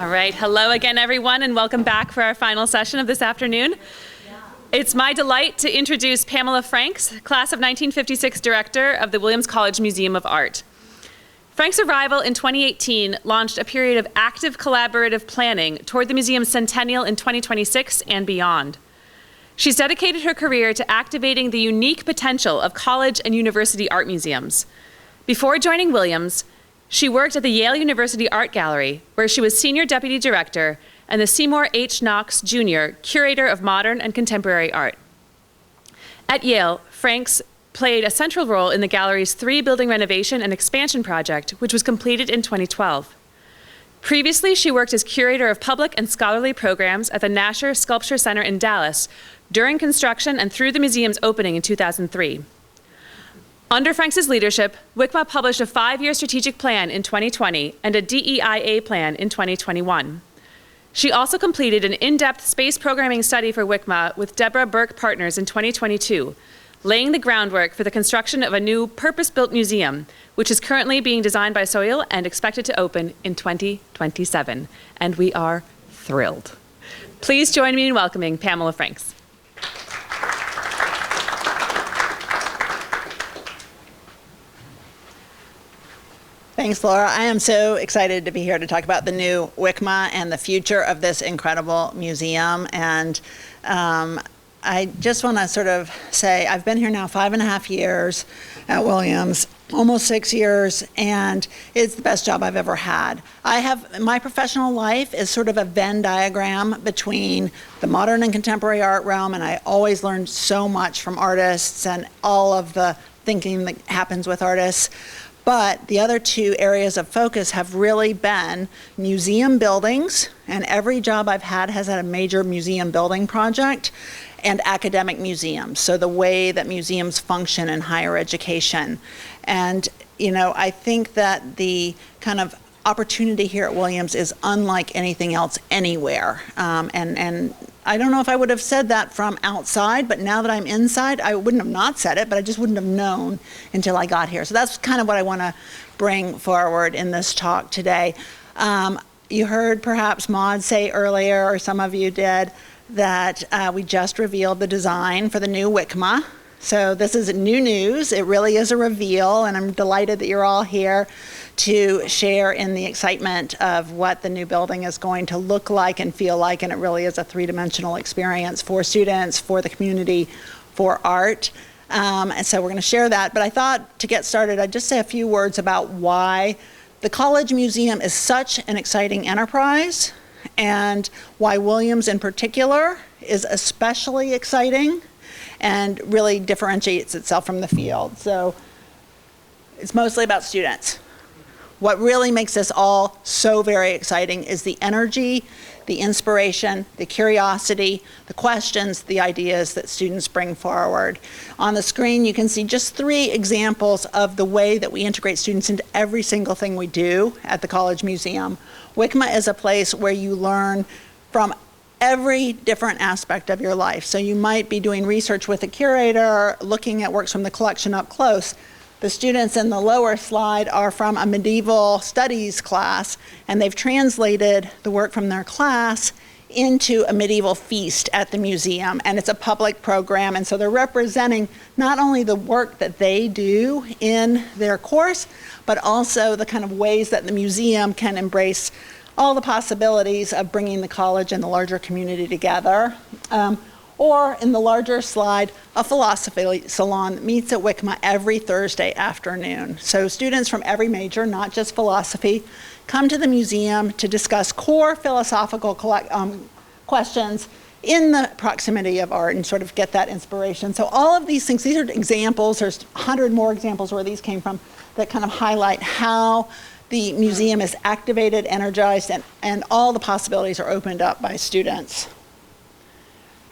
All right, hello again, everyone, and welcome back for our final session of this afternoon. It's my delight to introduce Pam Franks, class of 1956 director of the Williams College Museum of Art. Frank's arrival in 2018 launched a period of active collaborative planning toward the museum's centennial in 2026 and beyond. She's dedicated her career to activating the unique potential of college and university art museums. Before joining Williams, she worked at the Yale University Art Gallery, where she was Senior Deputy Director, and the Seymour H. Knox Jr. Curator of Modern and Contemporary Art. At Yale, Franks played a central role in the gallery's 3-building renovation and expansion project, which was completed in 2012. Previously, she worked as Curator of Public and Scholarly Programs at the Nasher Sculpture Center in Dallas during construction and through the museum's opening in 2003. Under Franks' leadership, WCMA published a 5-year strategic plan in 2020 and a DEIA plan in 2021. She also completed an in-depth space programming study for WCMA with Deborah Burke Partners in 2022, laying the groundwork for the construction of a new purpose-built museum, which is currently being designed by Soil and expected to open in 2027. And we are thrilled. Please join me in welcoming Pam Franks. Thanks, Laura. I am so excited to be here to talk about the new WCMA and the future of this incredible museum. And I just want to sort of say I've been here now 5.5 years at Williams, almost 6 years, and it's the best job I've ever had. My professional life is sort of a Venn diagram between the modern and contemporary art realm, and I always learn so much from artists and all of the thinking that happens with artists. But the other 2 areas of focus have really been museum buildings, and every job I've had has had a major museum building project, and academic museums, so the way that museums function in higher education. And, I think that the kind of opportunity here at Williams is unlike anything else anywhere. And I don't know if I would have said that from outside, but now that I'm inside, I wouldn't have not said it, but I just wouldn't have known until I got here. So that's kind of what I want to bring forward in this talk today. You heard perhaps Maud say earlier, or some of you did, that we just revealed the design for the new WCMA. So this is new news. It really is a reveal, and I'm delighted that you're all here to share in the excitement of what the new building is going to look like and feel like, and it really is a 3-dimensional experience for students, for the community, for art. And so we're going to share that. But I thought to get started, I'd just say a few words about why the College Museum is such an exciting enterprise, and why Williams in particular is especially exciting and really differentiates itself from the field. So it's mostly about students. What really makes this all so very exciting is the energy, the inspiration, the curiosity, the questions, the ideas that students bring forward. On the screen, you can see just 3 examples of the way that we integrate students into every single thing we do at the College Museum. WCMA is a place where you learn from every different aspect of your life. So you might be doing research with a curator, looking at works from the collection up close. The students in the lower slide are from a medieval studies class, and they've translated the work from their class into a medieval feast at the museum, and it's a public program, and so they're representing not only the work that they do in their course, but also the kind of ways that the museum can embrace all the possibilities of bringing the college and the larger community together. Or in the larger slide, a philosophy salon that meets at WCMA every Thursday afternoon. So students from every major, not just philosophy, come to the museum to discuss core philosophical questions in the proximity of art and sort of get that inspiration. So all of these things, these are examples, there's 100 more examples where these came from that kind of highlight how the museum is activated, energized, and all the possibilities are opened up by students.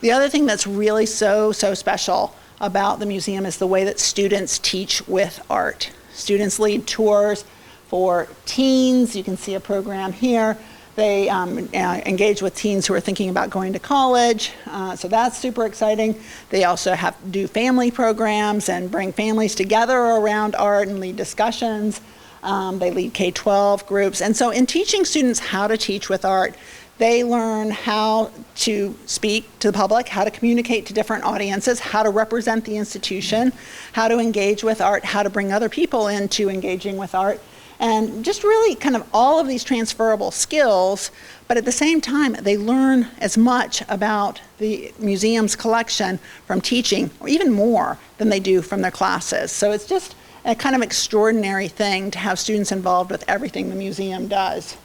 The other thing that's really so special about the museum is the way that students teach with art. Students lead tours for teens. You can see a program here. They engage with teens who are thinking about going to college, so that's super exciting. They also do family programs and bring families together around art and lead discussions. They lead K-12 groups. And so in teaching students how to teach with art, they learn how to speak to the public, how to communicate to different audiences, how to represent the institution, how to engage with art, how to bring other people into engaging with art, and just really kind of all of these transferable skills. But at the same time, they learn as much about the museum's collection from teaching, or even more than they do from their classes. So it's just a kind of extraordinary thing to have students involved with everything the museum does.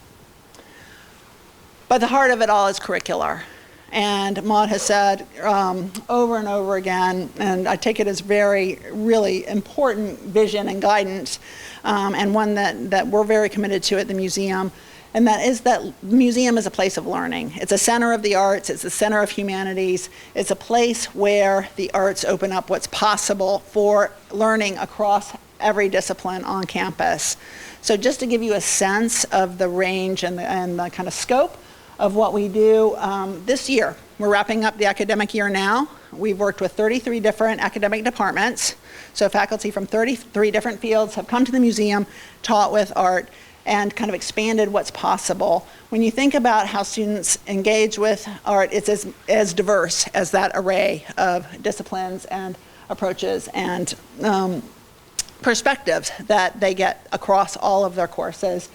But the heart of it all is curricular. And Maud has said over and over again, and I take it as very, really important vision and guidance, and one that we're very committed to at the museum, and that is that the museum is a place of learning. It's a center of the arts, it's a center of humanities, it's a place where the arts open up what's possible for learning across every discipline on campus. So just to give you a sense of the range and the kind of scope of what we do this year. We're wrapping up the academic year now. We've worked with 33 different academic departments. So faculty from 33 different fields have come to the museum, taught with art, and kind of expanded what's possible. When you think about how students engage with art, it's as diverse as that array of disciplines and approaches and perspectives that they get across all of their courses.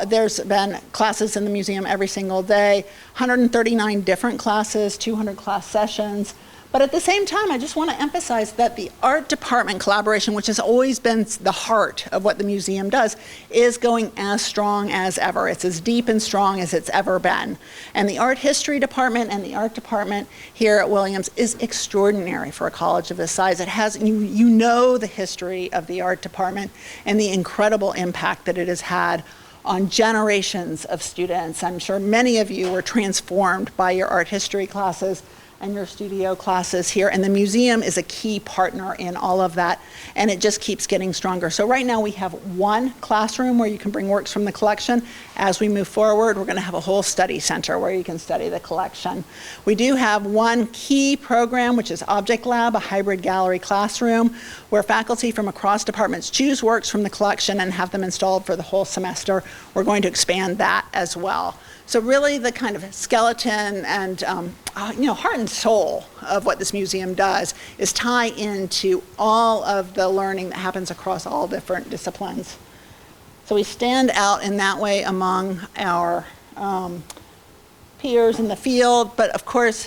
There's been classes in the museum every single day, 139 different classes, 200 class sessions. But at the same time, I just want to emphasize that the art department collaboration, which has always been the heart of what the museum does, is going as strong as ever. It's as deep and strong as it's ever been. And the art history department and the art department here at Williams is extraordinary for a college of this size. It has, you know the history of the art department and the incredible impact that it has had on generations of students. I'm sure many of you were transformed by your art history classes and your studio classes here, and the museum is a key partner in all of that, and it just keeps getting stronger. So right now we have one classroom where you can bring works from the collection. As we move forward, we're going to have a whole study center where you can study the collection. We do have one key program, which is Object Lab, a hybrid gallery classroom, where faculty from across departments choose works from the collection and have them installed for the whole semester. We're going to expand that as well. So really the kind of skeleton and heart and soul of what this museum does is tie into all of the learning that happens across all different disciplines. So we stand out in that way among our peers in the field, but of course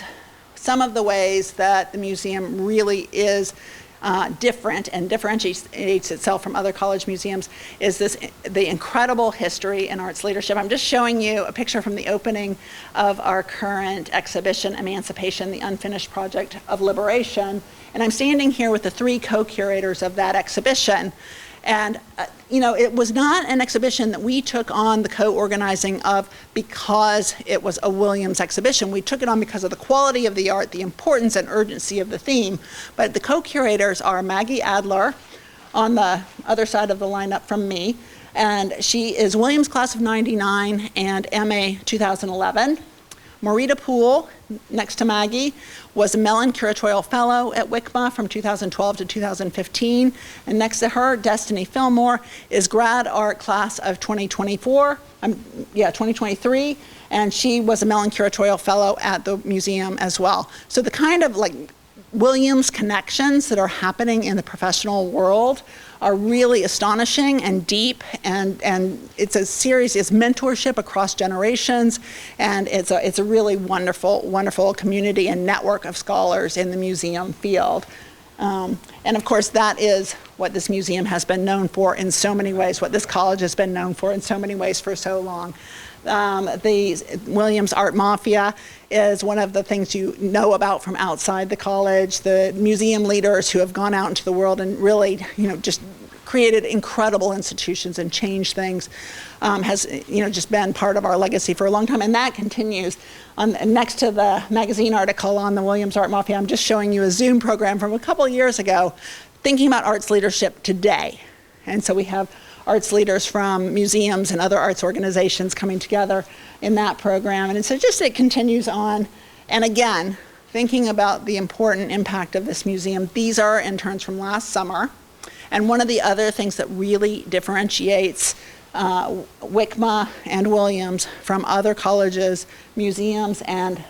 some of the ways that the museum really is different and differentiates itself from other college museums is the incredible history in arts leadership. I'm just showing you a picture from the opening of our current exhibition, Emancipation, the Unfinished Project of Liberation. And I'm standing here with the three co-curators of that exhibition. And it was not an exhibition that we took on the co-organizing of because it was a Williams exhibition. We took it on because of the quality of the art, the importance and urgency of the theme. But the co-curators are Maggie Adler on the other side of the lineup from me, and she is Williams class of 99 and MA 2011. Marita Poole, next to Maggie, was a Mellon Curatorial Fellow at WCMA from 2012 to 2015. And next to her, Destiny Fillmore, is grad art class of 2023, and she was a Mellon Curatorial Fellow at the museum as well. So the kind of Williams connections that are happening in the professional world are really astonishing and deep, and it's it's mentorship across generations, and it's a really wonderful community and network of scholars in the museum field. And of course that is what this museum has been known for in so many ways, what this college has been known for in so many ways for so long. The Williams Art Mafia is one of the things you know about from outside the college. The museum leaders who have gone out into the world and really, just created incredible institutions and changed things has, just been part of our legacy for a long time, and that continues. Next to the magazine article on the Williams Art Mafia, I'm just showing you a Zoom program from a couple of years ago, thinking about arts leadership today. And so we have arts leaders from museums and other arts organizations coming together in that program. And so it continues on. And again, thinking about the important impact of this museum, these are interns from last summer. And one of the other things that really differentiates WCMA and Williams from other colleges, museums, and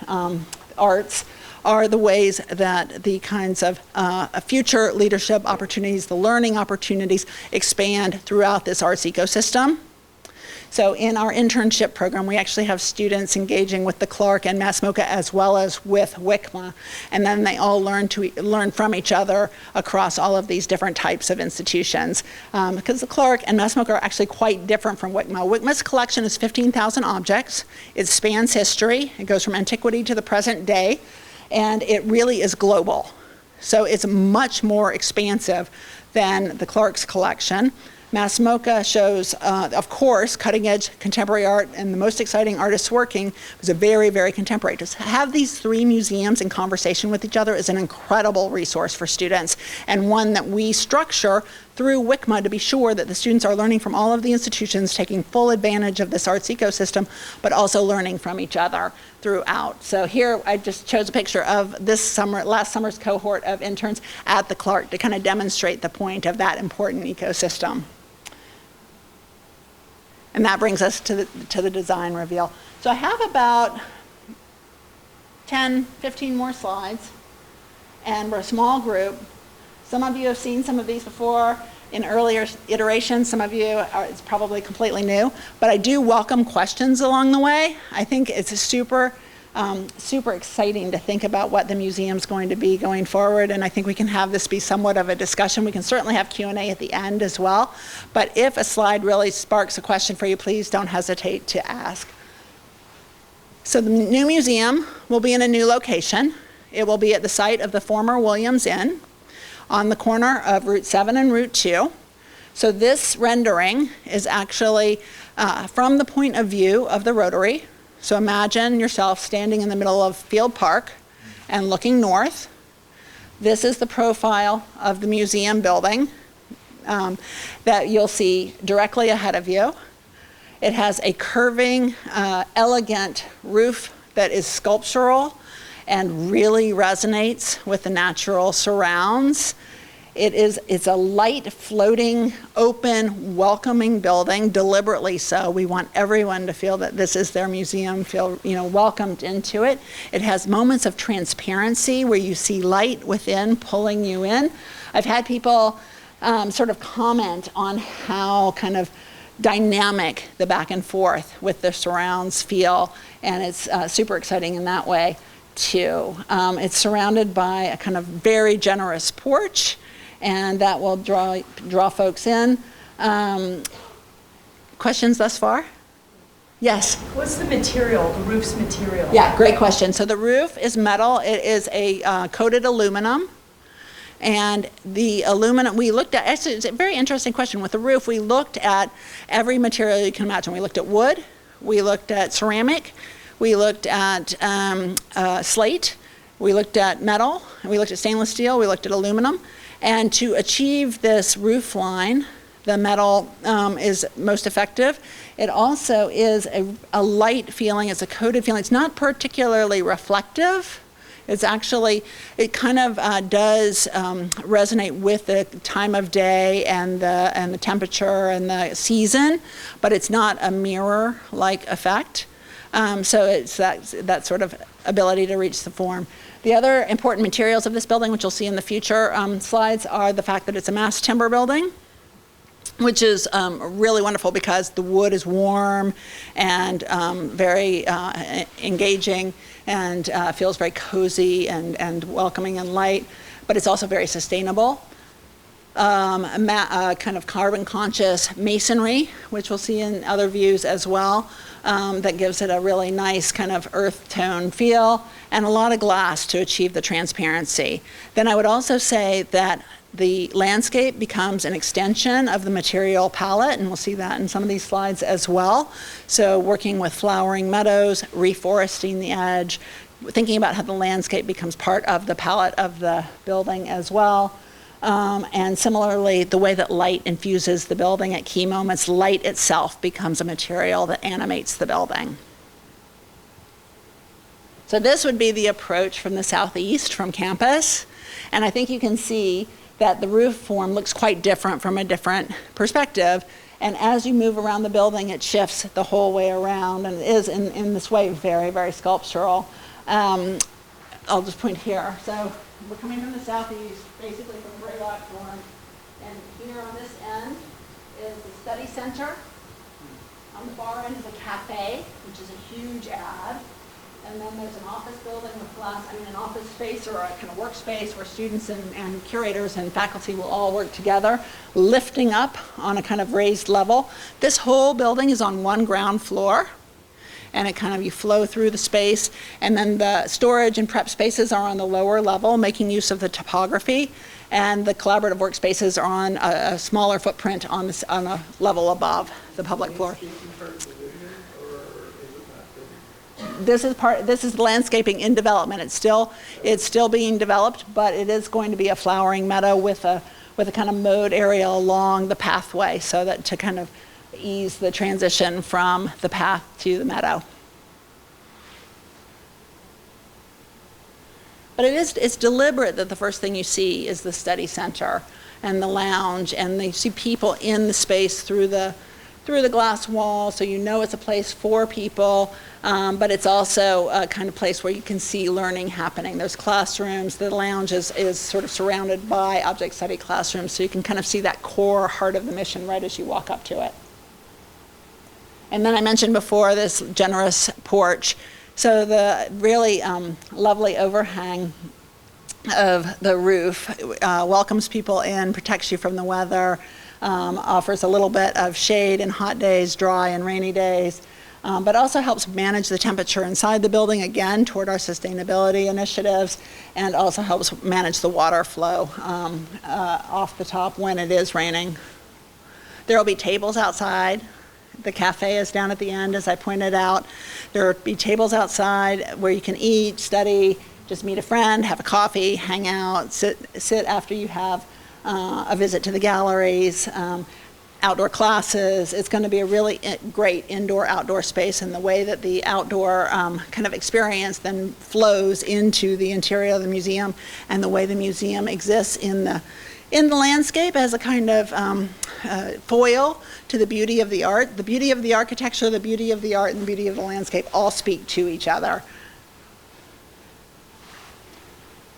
arts are the ways that the kinds of future leadership opportunities, the learning opportunities, expand throughout this arts ecosystem. So in our internship program, we actually have students engaging with the Clark and Mass MoCA as well as with WCMA, and then they all learn from each other across all of these different types of institutions. Because the Clark and Mass MoCA are actually quite different from WCMA. WCMA's collection is 15,000 objects. It spans history. It goes from antiquity to the present day, and it really is global. So it's much more expansive than the Clark's collection. Mass MoCA shows, of course, cutting-edge contemporary art, and the most exciting artists working was a very, very contemporary. To have these three museums in conversation with each other is an incredible resource for students, and one that we structure through WCMA to be sure that the students are learning from all of the institutions, taking full advantage of this arts ecosystem, but also learning from each other throughout. So here I just chose a picture of last summer's cohort of interns at the Clark to kind of demonstrate the point of that important ecosystem. And that brings us to the design reveal. So I have about 10, 15 more slides, and we're a small group. Some of you have seen some of these before in earlier iterations. Some of you it's probably completely new, but I do welcome questions along the way. I think it's super exciting to think about what the museum's going to be going forward, and I think we can have this be somewhat of a discussion. We can certainly have Q&A at the end as well, but if a slide really sparks a question for you, please don't hesitate to ask. So the new museum will be in a new location. It will be at the site of the former Williams Inn on the corner of Route 7 and Route 2. So this rendering is actually from the point of view of the Rotary. So imagine yourself standing in the middle of Field Park and looking north. This is the profile of the museum building that you'll see directly ahead of you. It has a curving, elegant roof that is sculptural and really resonates with the natural surrounds. It's a light, floating, open, welcoming building, deliberately so. We want everyone to feel that this is their museum, feel welcomed into it. It has moments of transparency where you see light within pulling you in. I've had people sort of comment on how kind of dynamic the back and forth with the surrounds feel, and it's super exciting in that way too. It's surrounded by a kind of very generous porch, and that will draw folks in. Questions thus far? Yes? What's the material, the roof's material? Yeah, great question. So the roof is metal. It is a coated aluminum. And the aluminum, we looked at, actually it's a very interesting question. With the roof, we looked at every material you can imagine. We looked at wood, we looked at ceramic, we looked at slate, we looked at metal, we looked at stainless steel, we looked at aluminum. And to achieve this roof line, the metal is most effective. It also is a light feeling, it's a coated feeling. It's not particularly reflective. It's actually, it kind of does resonate with the time of day and the temperature and the season, but it's not a mirror-like effect. So it's that sort of ability to reach the form. The other important materials of this building, which you'll see in the future slides, are the fact that it's a mass timber building, which is really wonderful because the wood is warm and very engaging and feels very cozy and welcoming and light, but it's also very sustainable. Kind of carbon conscious masonry, which we'll see in other views as well, that gives it a really nice kind of earth tone feel, and a lot of glass to achieve the transparency. Then I would also say that the landscape becomes an extension of the material palette, and we'll see that in some of these slides as well. So working with flowering meadows, reforesting the edge, thinking about how the landscape becomes part of the palette of the building as well. And similarly, the way that light infuses the building at key moments, light itself becomes a material that animates the building. So this would be the approach from the southeast, from campus. And I think you can see that the roof form looks quite different from a different perspective. And as you move around the building, it shifts the whole way around, and it is in this way very, very sculptural. I'll just point here. So we're coming from the southeast, basically from Greylock Farm. And here on this end is the study center. On the far end is a cafe, which is a huge ad. And then there's an office building with an office space or a kind of workspace where students and curators and faculty will all work together, lifting up on a kind of raised level. This whole building is on one ground floor, and you flow through the space. And then the storage and prep spaces are on the lower level, making use of the topography. And the collaborative workspaces are on a smaller footprint on a level above the public floor. This is landscaping in development. It's still being developed, but it is going to be a flowering meadow with a kind of mowed area along the pathway, so that to kind of ease the transition from the path to the meadow. But it's deliberate that the first thing you see is the study center and the lounge, and you see people in the space through the glass wall, so you know it's a place for people, but it's also a kind of place where you can see learning happening. There's classrooms. The lounge is sort of surrounded by object study classrooms, so you can kind of see that core heart of the mission right as you walk up to it. And then I mentioned before this generous porch. So the really lovely overhang of the roof welcomes people in, protects you from the weather, offers a little bit of shade in hot days, dry and rainy days, but also helps manage the temperature inside the building, again, toward our sustainability initiatives, and also helps manage the water flow off the top when it is raining. There will be tables outside. The cafe is down at the end, as I pointed out. There will be tables outside where you can eat, study, just meet a friend, have a coffee, hang out, sit after you have a visit to the galleries, outdoor classes. It's going to be a really great indoor-outdoor space, and the way that the outdoor kind of experience then flows into the interior of the museum, and the way the museum exists in the landscape as a kind of foil to the beauty of the art. The beauty of the architecture, the beauty of the art, and the beauty of the landscape all speak to each other.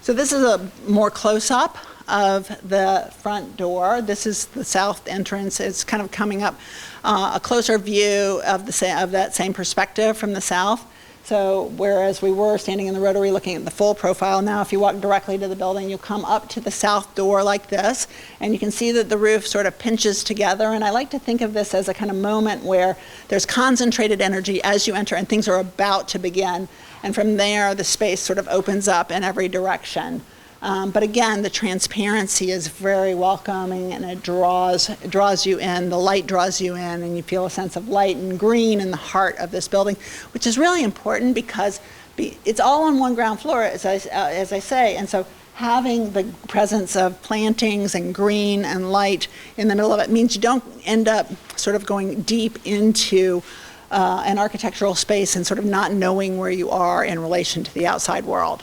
So this is a more close-up of the front door. This is the south entrance. It's kind of coming up a closer view of that same perspective from the south. So whereas we were standing in the rotary looking at the full profile, now if you walk directly to the building, you'll come up to the south door like this, and you can see that the roof sort of pinches together. And I like to think of this as a kind of moment where there's concentrated energy as you enter and things are about to begin. And from there, the space sort of opens up in every direction. But again, the transparency is very welcoming, and it draws you in. The light draws you in, and you feel a sense of light and green in the heart of this building, which is really important because it's all on one ground floor, as I say. And so having the presence of plantings and green and light in the middle of it means you don't end up sort of going deep into an architectural space and sort of not knowing where you are in relation to the outside world.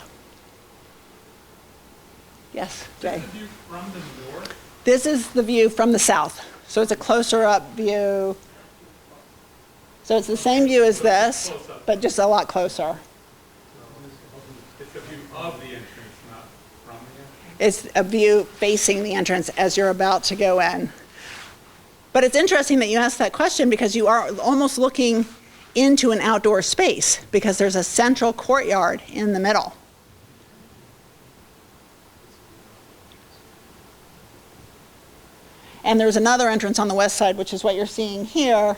Yes, Jay. Is this the view from the north? This is the view from the south. So it's a closer up view. So it's the same view as this, but just a lot closer. It's a view of the entrance, not from the It's entrance? a view facing the entrance as you're about to go in. But it's interesting that you asked that question because you are almost looking into an outdoor space because there's a central courtyard in the middle. And there's another entrance on the west side, which is what you're seeing here.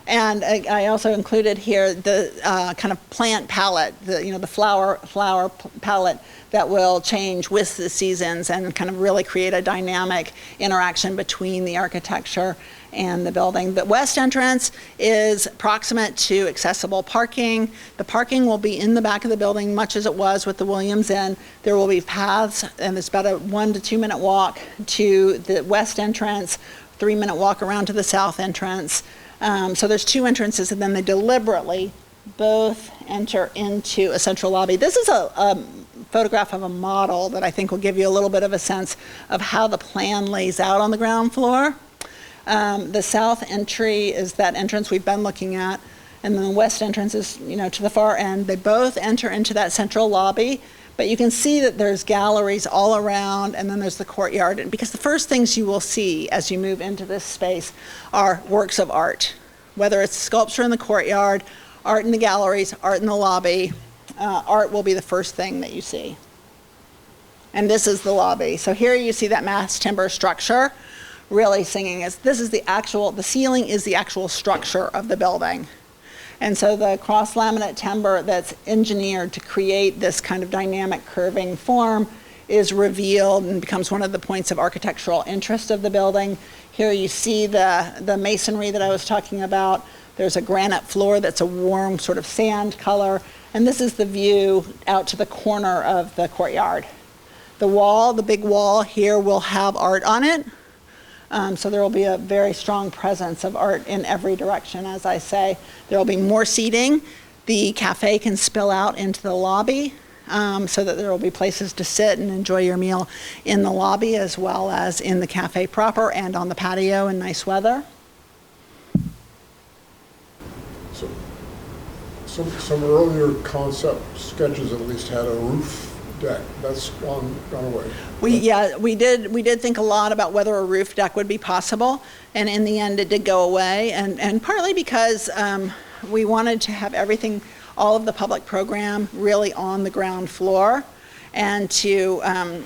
And I also included here the kind of plant palette, the flower palette that will change with the seasons and kind of really create a dynamic interaction between the architecture and the building. The west entrance is proximate to accessible parking. The parking will be in the back of the building, much as it was with the Williams Inn. There will be paths, and it's about a 1 to 2 minute walk to the west entrance, 3-minute walk around to the south entrance. So there's 2 entrances, and then they deliberately both enter into a central lobby. This is a photograph of a model that I think will give you a little bit of a sense of how the plan lays out on the ground floor. The south entry is that entrance we've been looking at, and then the west entrance is, to the far end. They both enter into that central lobby, but you can see that there's galleries all around, and then there's the courtyard. And because the first things you will see as you move into this space are works of art, whether it's sculpture in the courtyard, art in the galleries, art in the lobby. Art will be the first thing that you see. And this is the lobby. So here you see that mass timber structure really singing. The ceiling is the actual structure of the building. And so the cross laminate timber that's engineered to create this kind of dynamic curving form is revealed and becomes one of the points of architectural interest of the building. Here you see the masonry that I was talking about. There's a granite floor that's a warm sort of sand color. And this is the view out to the corner of the courtyard. The big wall here will have art on it. So there will be a very strong presence of art in every direction, as I say. There will be more seating. The cafe can spill out into the lobby so that there will be places to sit and enjoy your meal in the lobby as well as in the cafe proper and on the patio in nice weather. Some earlier concept sketches at least had a roof deck. That's gone away. We did think a lot about whether a roof deck would be possible, and in the end it did go away, and partly because we wanted to have all of the public program really on the ground floor, and to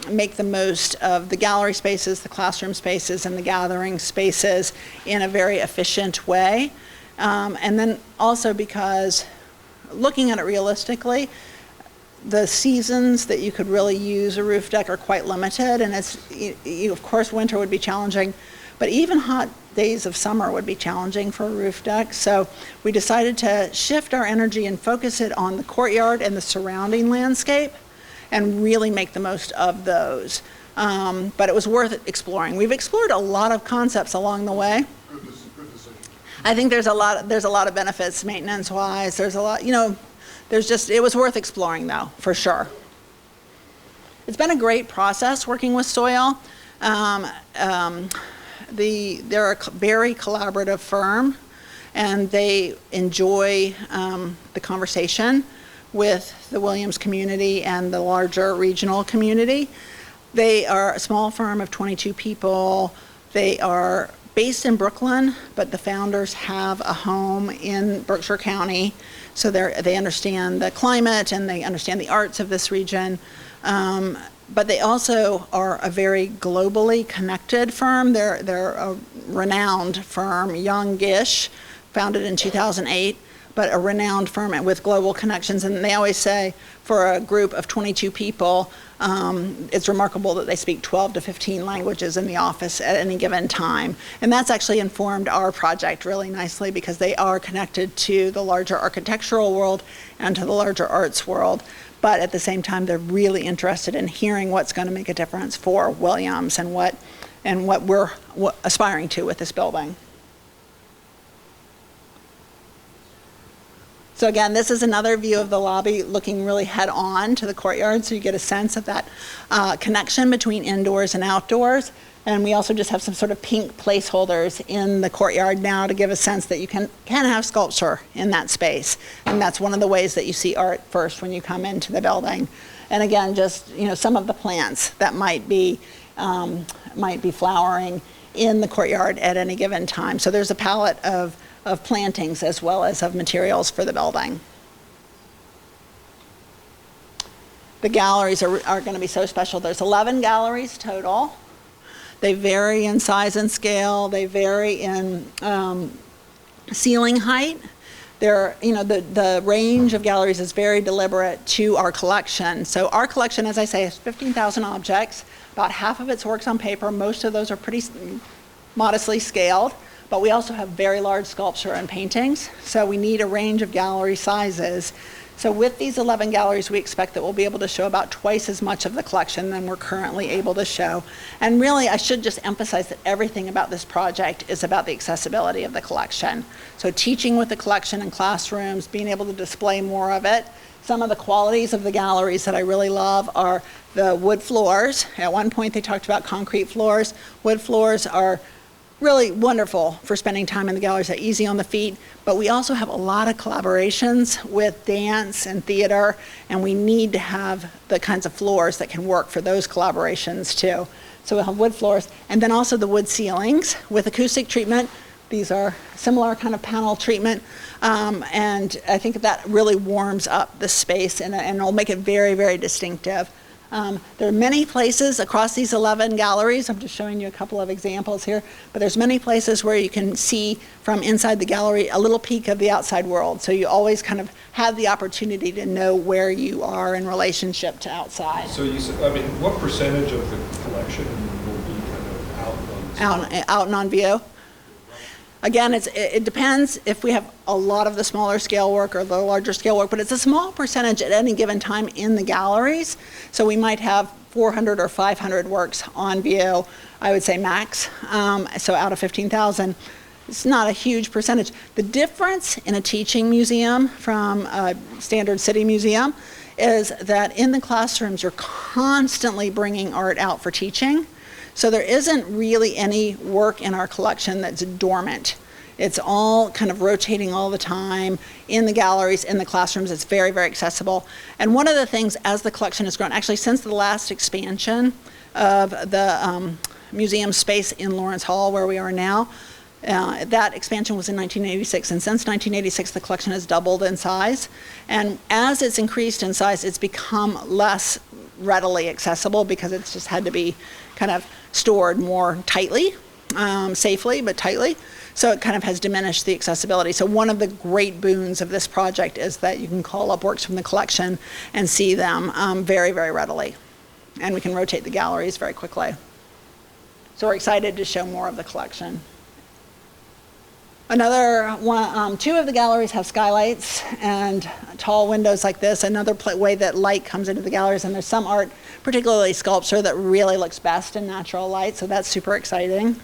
make the most of the gallery spaces, the classroom spaces, and the gathering spaces in a very efficient way. And then also because, looking at it realistically, the seasons that you could really use a roof deck are quite limited, and of course winter would be challenging, but even hot days of summer would be challenging for a roof deck. So we decided to shift our energy and focus it on the courtyard and the surrounding landscape and really make the most of those. But it was worth exploring. We've explored a lot of concepts along the way. Good decision. I think there's a lot of benefits maintenance-wise. There's a lot, it was worth exploring though, for sure. It's been a great process working with soil. They're a very collaborative firm, and they enjoy the conversation with the Williams community and the larger regional community. They are a small firm of 22 people. They are based in Brooklyn, but the founders have a home in Berkshire County, so they understand the climate and they understand the arts of this region. But they also are a very globally connected firm. They're a renowned firm, youngish, founded in 2008, but a renowned firm with global connections. And they always say, for a group of 22 people, it's remarkable that they speak 12 to 15 languages in the office at any given time. And that's actually informed our project really nicely, because they are connected to the larger architectural world and to the larger arts world. But at the same time, they're really interested in hearing what's going to make a difference for Williams and what we're aspiring to with this building. So again, this is another view of the lobby looking really head on to the courtyard, so you get a sense of that connection between indoors and outdoors. And we also just have some sort of pink placeholders in the courtyard now to give a sense that you can have sculpture in that space. And that's one of the ways that you see art first when you come into the building. And again, just some of the plants that might be flowering in the courtyard at any given time. So there's a palette of plantings as well as of materials for the building. The galleries are going to be so special. There's 11 galleries total. They vary in size and scale. They vary in ceiling height. The range of galleries is very deliberate to our collection. So our collection, as I say, is 15,000 objects. About half of it's works on paper. Most of those are pretty modestly scaled. but we also have very large sculpture and paintings, so we need a range of gallery sizes. So with these 11 galleries, we expect that we'll be able to show about twice as much of the collection than we're currently able to show. And really, I should just emphasize that everything about this project is about the accessibility of the collection. So teaching with the collection in classrooms, being able to display more of it. Some of the qualities of the galleries that I really love are the wood floors. At one point, they talked about concrete floors. Wood floors are really wonderful for spending time in the galleries. They're easy on the feet, but we also have a lot of collaborations with dance and theater, and we need to have the kinds of floors that can work for those collaborations too. So we'll have wood floors, and then also the wood ceilings with acoustic treatment. These are similar kind of panel treatment, and I think that really warms up the space and it'll make it very, very distinctive. There are many places across these 11 galleries. I'm just showing you a couple of examples here, but there's many places where you can see from inside the gallery a little peek of the outside world. So you always kind of have the opportunity to know where you are in relationship to outside. So you said, I mean, what percentage of the collection will be kind of Out and on view. Again, it depends if we have a lot of the smaller scale work or the larger scale work, but it's a small percentage at any given time in the galleries. So we might have 400 or 500 works on view, I would say max. So out of 15,000, it's not a huge percentage. The difference in a teaching museum from a standard city museum is that in the classrooms, you're constantly bringing art out for teaching. So there isn't really any work in our collection that's dormant. It's all kind of rotating all the time in the galleries, in the classrooms. It's very, very accessible. And one of the things as the collection has grown, actually since the last expansion of the museum space in Lawrence Hall, where we are now, that expansion was in 1986, and since 1986 the collection has doubled in size. And as it's increased in size, it's become less readily accessible because it's just had to be kind of stored more tightly, safely but tightly. So it kind of has diminished the accessibility. So one of the great boons of this project is that you can call up works from the collection and see them very, very readily. And we can rotate the galleries very quickly. So we're excited to show more of the collection. Another one, two of the galleries have skylights and tall windows like this. Another way that light comes into the galleries, and there's some art, particularly sculpture, that really looks best in natural light, so that's super exciting.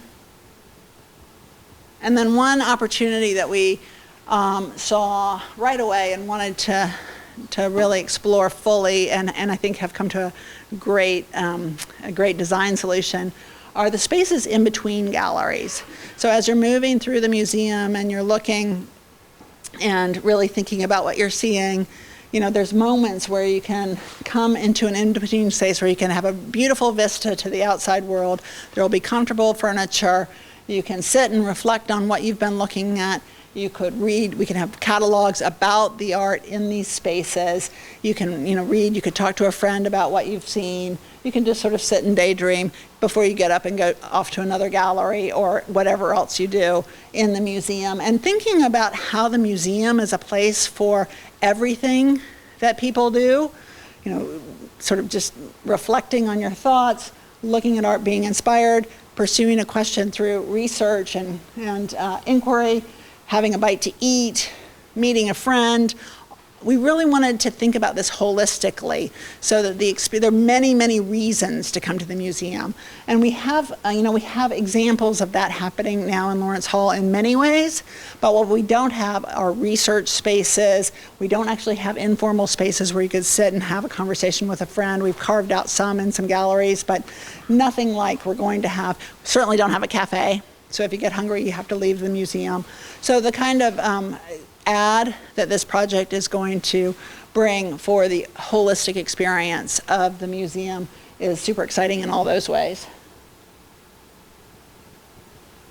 And then one opportunity that we saw right away and wanted to really explore fully, and I think have come to a great design solution, are the spaces in between galleries. So as you're moving through the museum and you're looking and really thinking about what you're seeing, you know, there's moments where you can come into an in-between space where you can have a beautiful vista to the outside world. There will be comfortable furniture. You can sit and reflect on what you've been looking at. You could read, we can have catalogs about the art in these spaces. You can, read, you could talk to a friend about what you've seen. You can just sort of sit and daydream before you get up and go off to another gallery or whatever else you do in the museum. And thinking about how the museum is a place for everything that people do, sort of just reflecting on your thoughts, looking at art, being inspired, pursuing a question through research and inquiry, having a bite to eat, meeting a friend. We really wanted to think about this holistically so that there are many, many reasons to come to the museum. And we have examples of that happening now in Lawrence Hall in many ways, but what we don't have are research spaces. We don't actually have informal spaces where you could sit and have a conversation with a friend. We've carved out some in some galleries, but nothing like we're going to have. Certainly don't have a cafe. So if you get hungry, you have to leave the museum. So the kind of add that this project is going to bring for the holistic experience of the museum is super exciting in all those ways.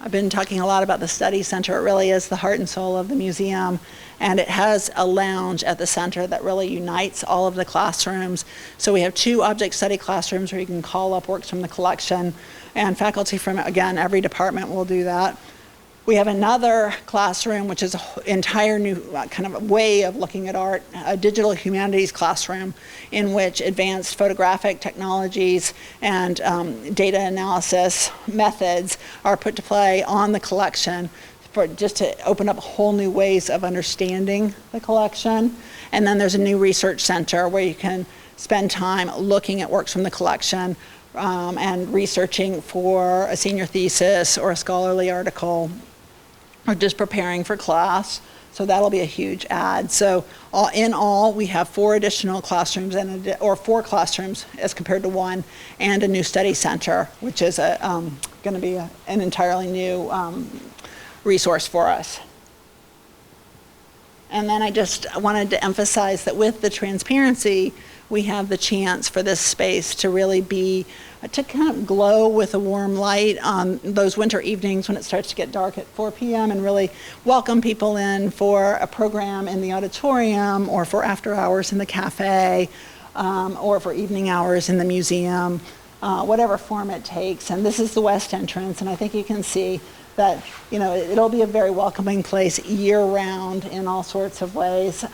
I've been talking a lot about the study center. It really is the heart and soul of the museum, and it has a lounge at the center that really unites all of the classrooms. So we have 2 object study classrooms where you can call up works from the collection, and faculty from, again, every department will do that. We have another classroom, which is an entire new kind of way of looking at art, a digital humanities classroom in which advanced photographic technologies and data analysis methods are put to play on the collection for just to open up whole new ways of understanding the collection. And then there's a new research center where you can spend time looking at works from the collection and researching for a senior thesis or a scholarly article, or just preparing for class. So that'll be a huge add. So in all, we have 4 additional classrooms, or 4 classrooms as compared to 1, and a new study center, which is going to be an entirely new resource for us. And then I just wanted to emphasize that with the transparency, we have the chance for this space to really be, to kind of glow with a warm light on those winter evenings when it starts to get dark at 4 p.m. and really welcome people in for a program in the auditorium, or for after hours in the cafe, or for evening hours in the museum, whatever form it takes. And this is the west entrance, and I think you can see that, you know, it'll be a very welcoming place year-round in all sorts of ways.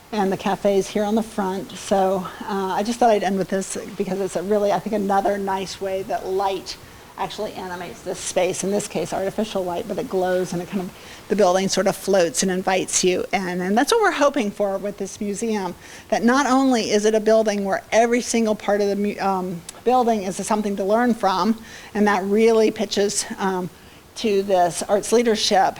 And the cafe's here on the front. So I just thought I'd end with this because it's a really, I think, another nice way that light actually animates this space. In this case, artificial light, but it glows and it kind of, the building sort of floats and invites you in. And that's what we're hoping for with this museum, that not only is it a building where every single part of the building is something to learn from, and that really pitches to this arts leadership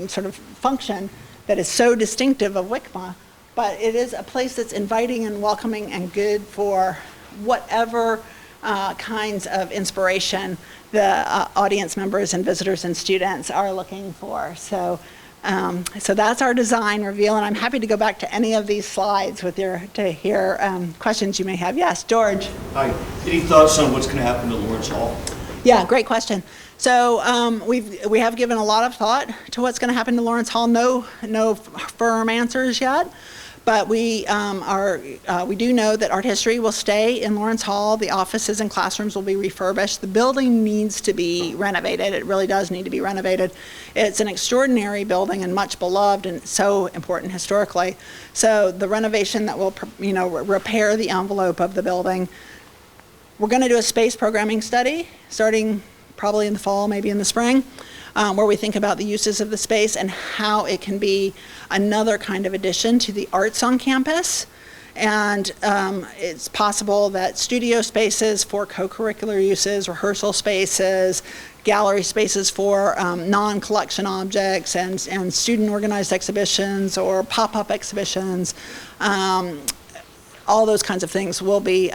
sort of function that is so distinctive of WCMA, but it is a place that's inviting and welcoming and good for whatever kinds of inspiration the audience members and visitors and students are looking for. So, so that's our design reveal, and I'm happy to go back to any of these slides with to hear questions you may have. Yes, George. Hi. Any thoughts on what's going to happen to Lawrence Hall? Yeah, great question. So we have given a lot of thought to what's going to happen to Lawrence Hall. No firm answers yet. But we do know that art history will stay in Lawrence Hall. The offices and classrooms will be refurbished. The building needs to be renovated. It really does need to be renovated. It's an extraordinary building and much beloved and so important historically. So the renovation that will, you know, repair the envelope of the building. We're going to do a space programming study starting probably in the fall, maybe in the spring, where we think about the uses of the space and how it can be another kind of addition to the arts on campus. And it's possible that studio spaces for co-curricular uses, rehearsal spaces, gallery spaces for non-collection objects, and student-organized exhibitions or pop-up exhibitions, all those kinds of things will be,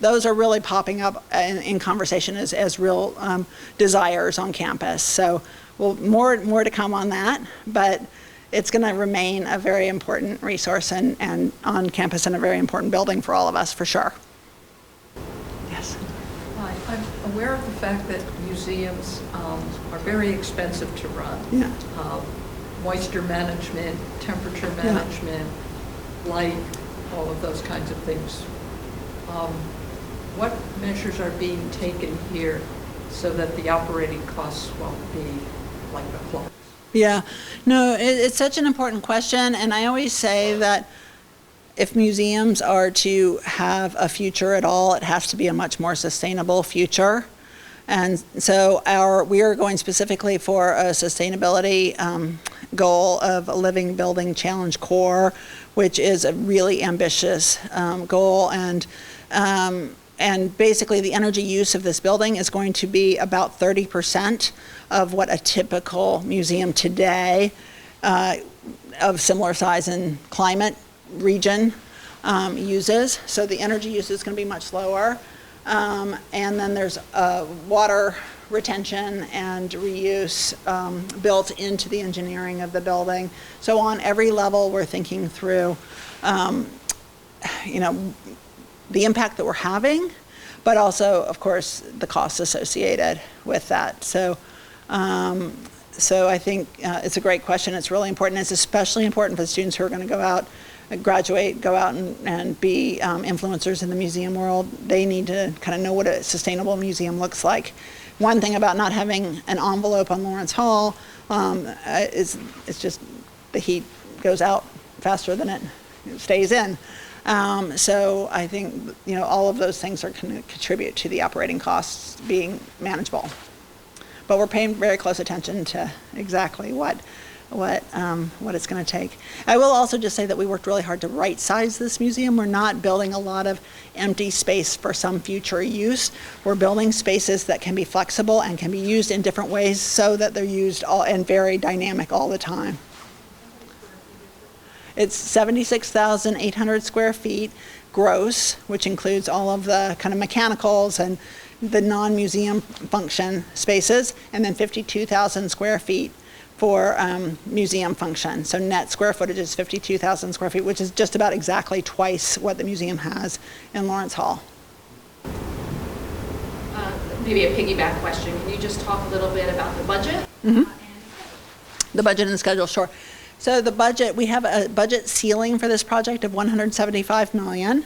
those are really popping up in conversation as real desires on campus. So more to come on that, but it's going to remain a very important resource and on campus, and a very important building for all of us, for sure. Yes. Hi, I'm aware of the fact that museums are very expensive to run. Yeah. Moisture management, temperature management, light, all of those kinds of things. What measures are being taken here so that the operating costs won't be like the Clarks? Yeah, no, it's such an important question, and I always say that if museums are to have a future at all, it has to be a much more sustainable future. And so we are going specifically for a sustainability goal of a Living Building Challenge Core, which is a really ambitious goal. And basically the energy use of this building is going to be about 30% of what a typical museum today of similar size and climate region uses. So the energy use is going to be much lower. And then there's water retention and reuse built into the engineering of the building. So on every level, we're thinking through, you know, the impact that we're having, but also, of course, the costs associated with that. So, so I think it's a great question. It's really important. It's especially important for the students who are going to go out, graduate, go out and be influencers in the museum world. They need to kind of know what a sustainable museum looks like, one thing about not having an envelope on Lawrence Hall is it's just the heat goes out faster than it stays in. So I think, all of those things are going to contribute to the operating costs being manageable. But we're paying very close attention to exactly what it's going to take. I will also just say that we worked really hard to right-size this museum. We're not building a lot of empty space for some future use. We're building spaces that can be flexible and can be used in different ways so that they're used and very dynamic all the time. It's 76,800 square feet gross, which includes all of the kind of mechanicals and the non-museum function spaces, and then 52,000 square feet for museum function. So net square footage is 52,000 square feet, which is just about exactly twice what the museum has in Lawrence Hall. Maybe a piggyback question. Can you just talk a little bit about the budget? Mm-hmm. The budget and schedule, sure. So the budget, we have a budget ceiling for this project of $175 million.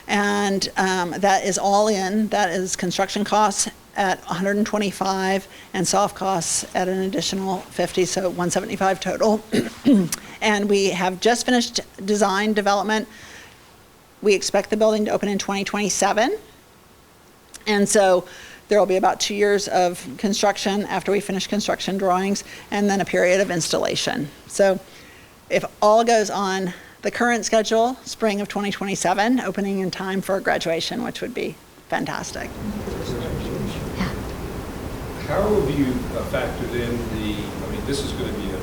And that is all in. That is construction costs at 125 and soft costs at an additional 50, so 175 total. And we have just finished design development. We expect the building to open in 2027. And so there will be about 2 years of construction after we finish construction drawings, and then a period of installation. So if all goes on the current schedule, spring of 2027, opening in time for graduation, which would be fantastic. Yeah. How have you factored in this is going to be an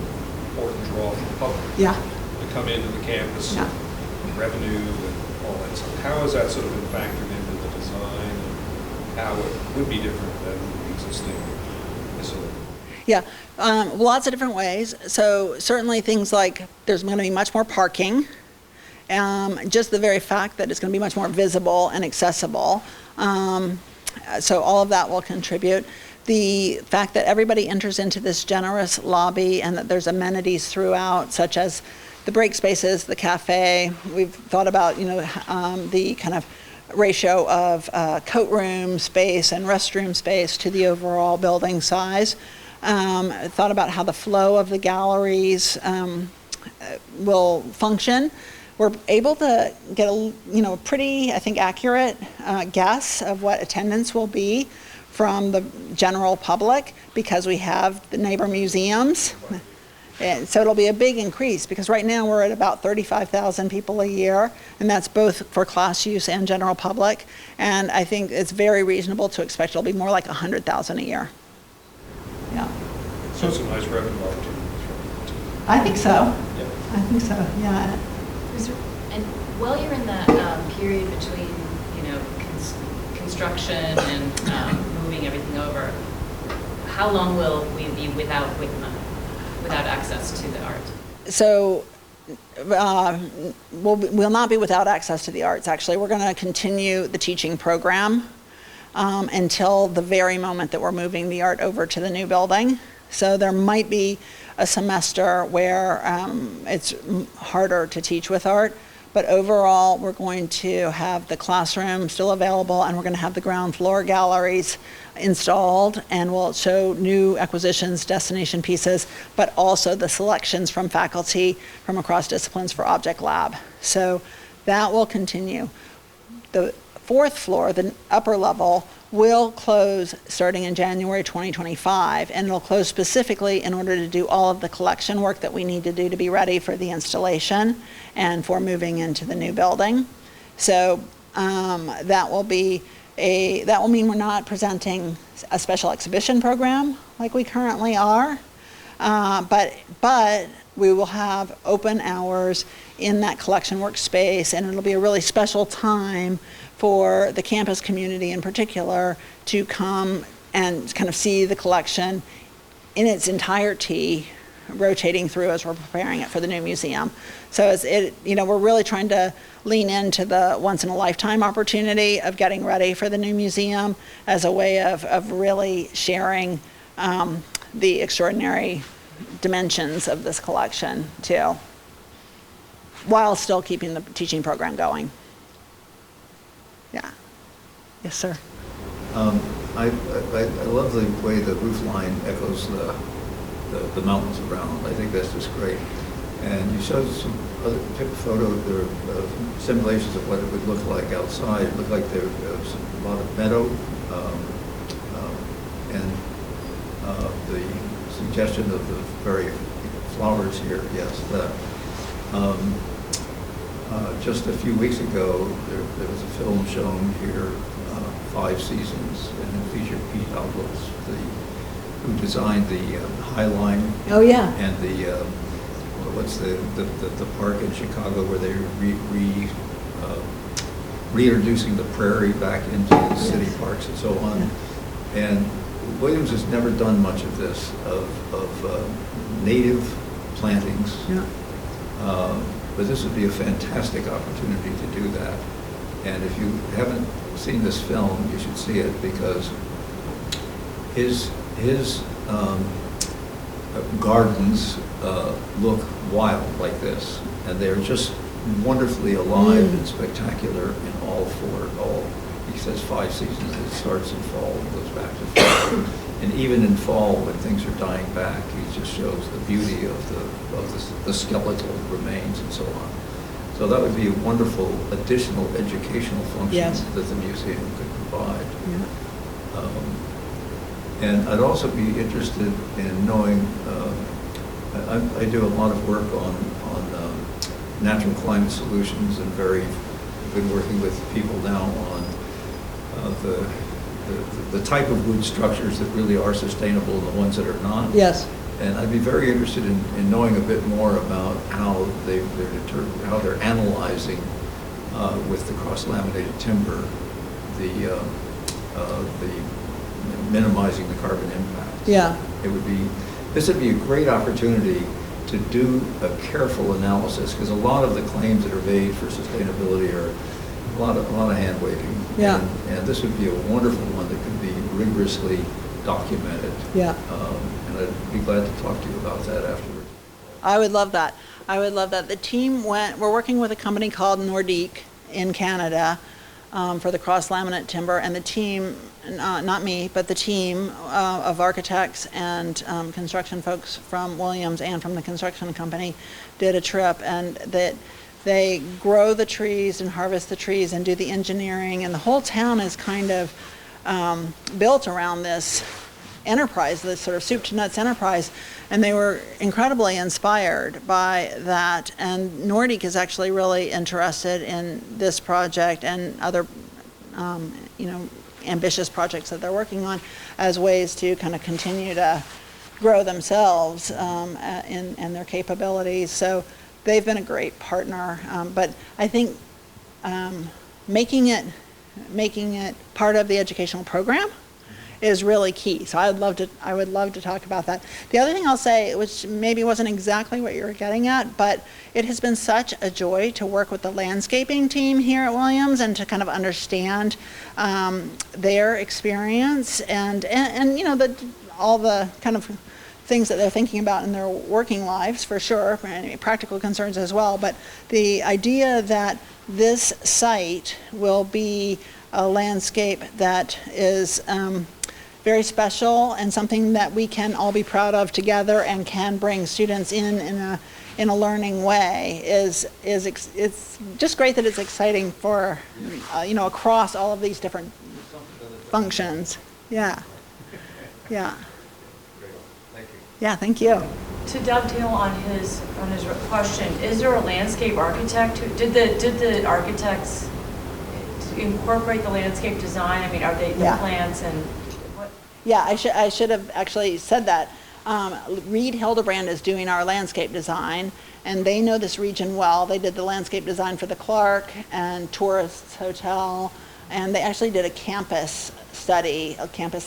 important draw for the public. Yeah. To come into the campus, Yeah. revenue and all that stuff. How has that sort of been factored into the design and how it would be different than the existing facility? Yeah, lots of different ways. So certainly things like there's going to be much more parking. Just the very fact that it's going to be much more visible and accessible. So all of that will contribute. The fact that everybody enters into this generous lobby and that there's amenities throughout, such as the break spaces, the cafe. We've thought about, the kind of ratio of coat room space and restroom space to the overall building size. Thought about how the flow of the galleries will function. We're able to get a pretty, I think, accurate guess of what attendance will be from the general public because we have the neighbor museums. And so it'll be a big increase because right now we're at about 35,000 people a year, and that's both for class use and general public. And I think it's very reasonable to expect it'll be more like 100,000 a year. Yeah. So some nice revenue opportunities. I think so. Yeah. I think so, yeah. And while you're in that period between, construction and moving everything over, how long will we be without WCMA, without access to the art? So we'll not be without access to the arts, actually. We're going to continue the teaching program until the very moment that we're moving the art over to the new building. So there might be a semester where it's harder to teach with art, but overall we're going to have the classroom still available and we're going to have the ground floor galleries installed, and we'll show new acquisitions, destination pieces, but also the selections from faculty from across disciplines for Object Lab. So that will continue. The fourth floor, the upper level, will close starting in January 2025, and it'll close specifically in order to do all of the collection work that we need to do to be ready for the installation and for moving into the new building. So that will mean we're not presenting a special exhibition program like we currently are, but we will have open hours in that collection workspace, and it'll be a really special time for the campus community in particular to come and kind of see the collection in its entirety rotating through as we're preparing it for the new museum. So we're really trying to lean into the once-in-a-lifetime opportunity of getting ready for the new museum as a way of really sharing the extraordinary dimensions of this collection too, while still keeping the teaching program going. Yeah. Yes, sir. I love the way the roof line echoes the mountains around. I think that's just great. And you showed some other photos or simulations of what it would look like outside. It looked like there was a lot of meadow, and the suggestion of the very flowers here, yes. Just a few weeks ago, there was a film shown here, 5 Seasons, and it featured Pete Outlaws, who designed the High Line. Oh, yeah. And the what's the park in Chicago where they're reintroducing the prairie back into the city parks and so on. Yeah. And Williams has never done much of this, of native plantings. Yeah. But this would be a fantastic opportunity to do that. And if you haven't seen this film, you should see it, because his gardens look wild like this, and they're just wonderfully alive and spectacular in all 4. He says 5 seasons. It starts in fall and goes back to fall. And even in fall, when things are dying back, he just shows the beauty of the skeletal remains and so on. So that would be a wonderful additional educational function that the museum could provide. Yeah. And I'd also be interested in knowing, I do a lot of work on natural climate solutions, and been working with people now on the type of wood structures that really are sustainable and the ones that are not. Yes. And I'd be very interested in knowing a bit more about how they're analyzing with the cross-laminated timber the minimizing the carbon impact. Yeah. This would be a great opportunity to do a careful analysis, because a lot of the claims that are made for sustainability are a lot of hand waving. Yeah. And this would be a wonderful one that could be rigorously documented. Yeah. And I'd be glad to talk to you about that afterwards. I would love that. The team we're working with a company called Nordique in Canada for the cross-laminate timber, and the team, not me, but the team of architects and construction folks from Williams and from the construction company did a trip, and that they grow the trees and harvest the trees and do the engineering, and the whole town is kind of built around this enterprise, this sort of soup to nuts enterprise, and they were incredibly inspired by that. And Nordique is actually really interested in this project and other, ambitious projects that they're working on as ways to kind of continue to grow themselves in their capabilities. So they've been a great partner, but I think making it part of the educational program is really key. So I would love to talk about that. The other thing I'll say, which maybe wasn't exactly what you were getting at, but it has been such a joy to work with the landscaping team here at Williams and to kind of understand their experience and all the kind of things that they're thinking about in their working lives, for sure, and practical concerns as well. But the idea that this site will be a landscape that is very special and something that we can all be proud of together and can bring students in a learning way is it's just great that it's exciting for across all of these different functions. Yeah. Yeah, thank you. To dovetail on his question, is there a landscape architect did the architects incorporate the landscape design? I mean, are they the plants and what? Yeah, I should have actually said that. Reed Hildebrand is doing our landscape design, and they know this region well. They did the landscape design for the Clark and Tourists Hotel, and they actually did a campus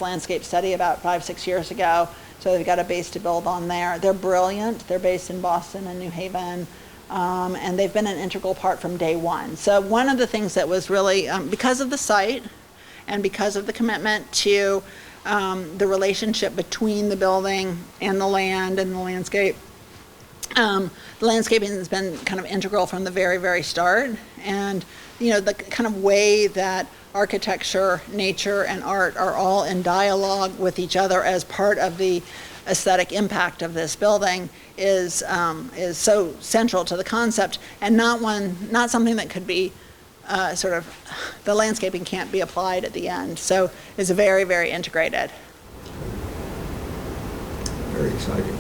landscape study about 5-6 years ago. So they've got a base to build on there. They're brilliant. They're based in Boston and New Haven. And they've been an integral part from day one. So one of the things that was really, because of the site and because of the commitment to the relationship between the building and the land and the landscape, the landscaping has been kind of integral from the very, very start. and the kind of way that architecture, nature, and art are all in dialogue with each other as part of the aesthetic impact of this building is so central to the concept, and not something that could be sort of, the landscaping can't be applied at the end. So it's very, very integrated. Very exciting.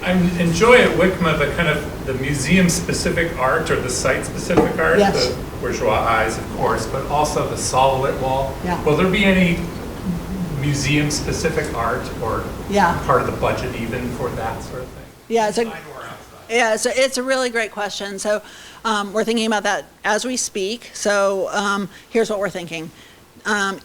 I enjoy at WCMA the kind of the museum-specific art or the site-specific art, Yes. the bourgeois eyes, of course, but also the solid wall. Yeah. Will there be any museum-specific art or Yeah. part of the budget even for that sort of thing? Yeah, Inside or outside? Yeah, so it's a really great question. So we're thinking about that as we speak. So here's what we're thinking.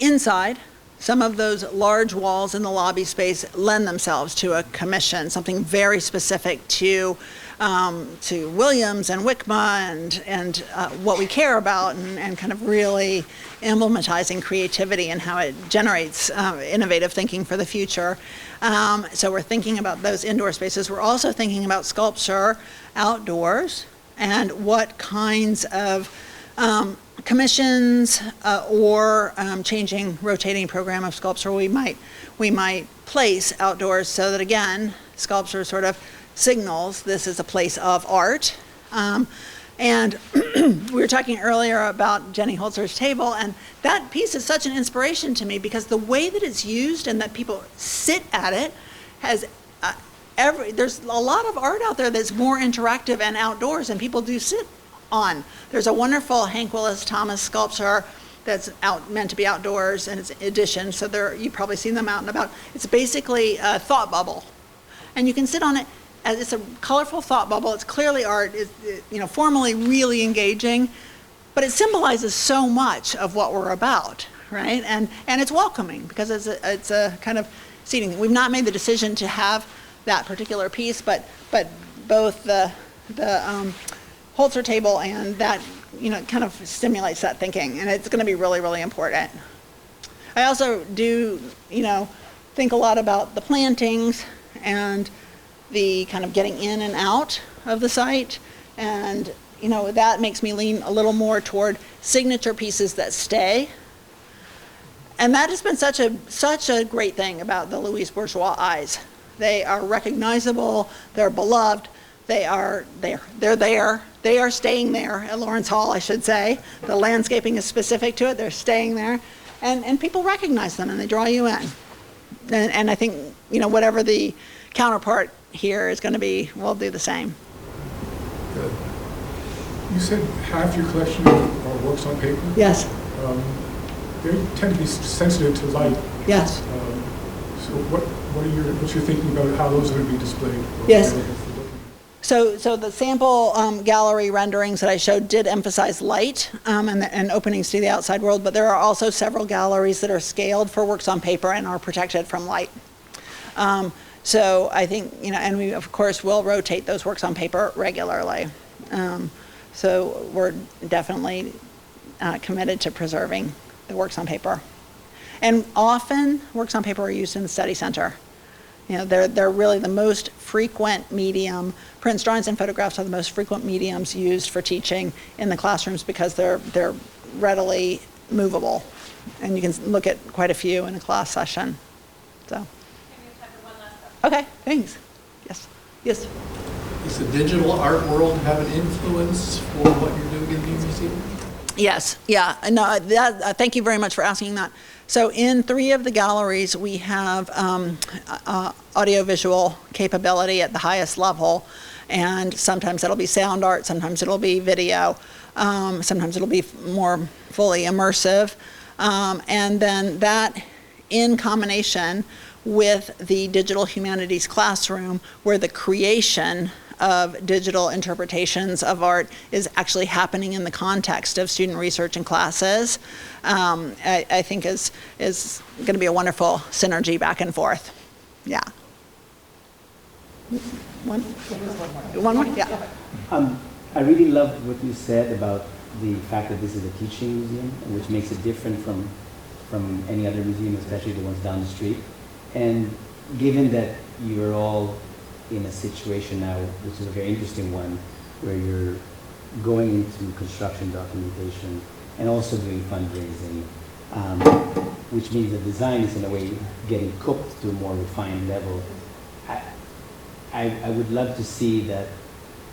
Inside, some of those large walls in the lobby space lend themselves to a commission, something very specific to Williams and WCMA and what we care about, and kind of really emblematizing creativity and how it generates innovative thinking for the future. So we're thinking about those indoor spaces. We're also thinking about sculpture outdoors and what kinds of commissions or rotating program of sculpture we might place outdoors, so that again, sculpture sort of signals this is a place of art. And we were talking earlier about Jenny Holzer's table, and that piece is such an inspiration to me because the way that it's used and that people sit at it has there's a lot of art out there that's more interactive and outdoors, and people do sit on. There's a wonderful Hank Willis Thomas sculpture that's meant to be outdoors, and it's edition, so you've probably seen them out and about. It's basically a thought bubble, and you can sit on it. It's a colorful thought bubble. It's clearly art. It's formally really engaging, but it symbolizes so much of what we're about, right? And it's welcoming because it's a kind of seating. We've not made the decision to have that particular piece, but both the Holzer table and that kind of stimulates that thinking, and it's going to be really, really important. I also do think a lot about the plantings and the kind of getting in and out of the site, and that makes me lean a little more toward signature pieces that stay. And that has been such a great thing about the Louise Bourgeois eyes. They are recognizable, they're beloved, they're there. They are staying there at Lawrence Hall, I should say. The landscaping is specific to it. They're staying there. And people recognize them, and they draw you in. And I think, whatever the counterpart here is going to be, we'll do the same. Good. You said half your collection are works on paper? Yes. They tend to be sensitive to light. Yes. So what's your thinking about how those are going to be displayed? Yes. So the sample gallery renderings that I showed did emphasize light and openings to the outside world, but there are also several galleries that are scaled for works on paper and are protected from light. So I think, and we of course will rotate those works on paper regularly. So we're definitely committed to preserving the works on paper. And often works on paper are used in the study center. They're really the most frequent medium. Prints, drawings, and photographs are the most frequent mediums used for teaching in the classrooms because they're readily movable, and you can look at quite a few in a class session. So. Okay, thanks. Yes. Does the digital art world have an influence for what you're doing in the museum? Yes, yeah. No, thank you very much for asking that. So in 3 of the galleries, we have audiovisual capability at the highest level, and sometimes it'll be sound art, sometimes it'll be video, sometimes it'll be more fully immersive, and then that in combination with the digital humanities classroom, where the creation of digital interpretations of art is actually happening in the context of student research and classes, I think is going to be a wonderful synergy back and forth. Yeah. One more? Yeah. I really loved what you said about the fact that this is a teaching museum, which makes it different from any other museum, especially the ones down the street. And given that you're all in a situation now, which is a very interesting one, where you're going into construction documentation and also doing fundraising, which means the design is in a way getting cooked to a more refined level. I would love to see that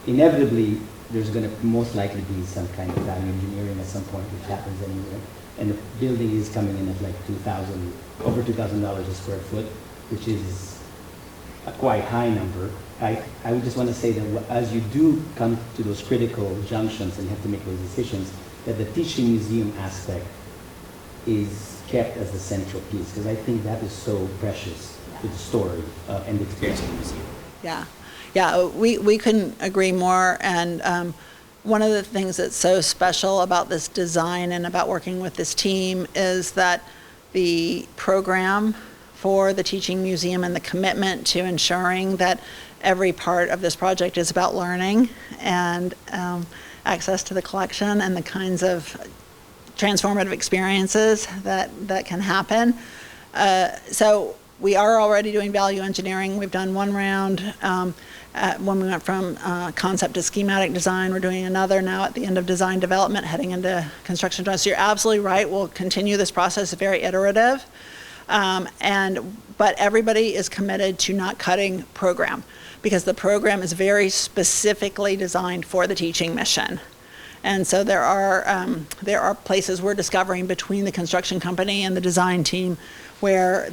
inevitably there's going to most likely be some kind of value engineering at some point, which happens anywhere. And the building is coming in at like over $2,000 a square foot, which is a quite high number. I would just want to say that as you do come to those critical junctions and you have to make those decisions, that the teaching museum aspect is kept as the central piece, because I think that is so precious to the story and the experience of the museum. Yeah, we couldn't agree more. And one of the things that's so special about this design and about working with this team is that the program for the teaching museum and the commitment to ensuring that every part of this project is about learning and access to the collection and the kinds of transformative experiences that can happen. So we are already doing value engineering. We've done one round when we went from concept to schematic design. We're doing another now at the end of design development, heading into construction drawings. So you're absolutely right. We'll continue this process, very iterative. But everybody is committed to not cutting program, because the program is very specifically designed for the teaching mission. And so there are places we're discovering between the construction company and the design team where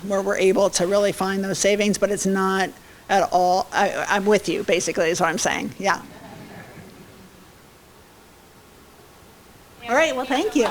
we're able to really find those savings, but it's not at all. I'm with you, basically, is what I'm saying. Yeah. All right. Well, thank you.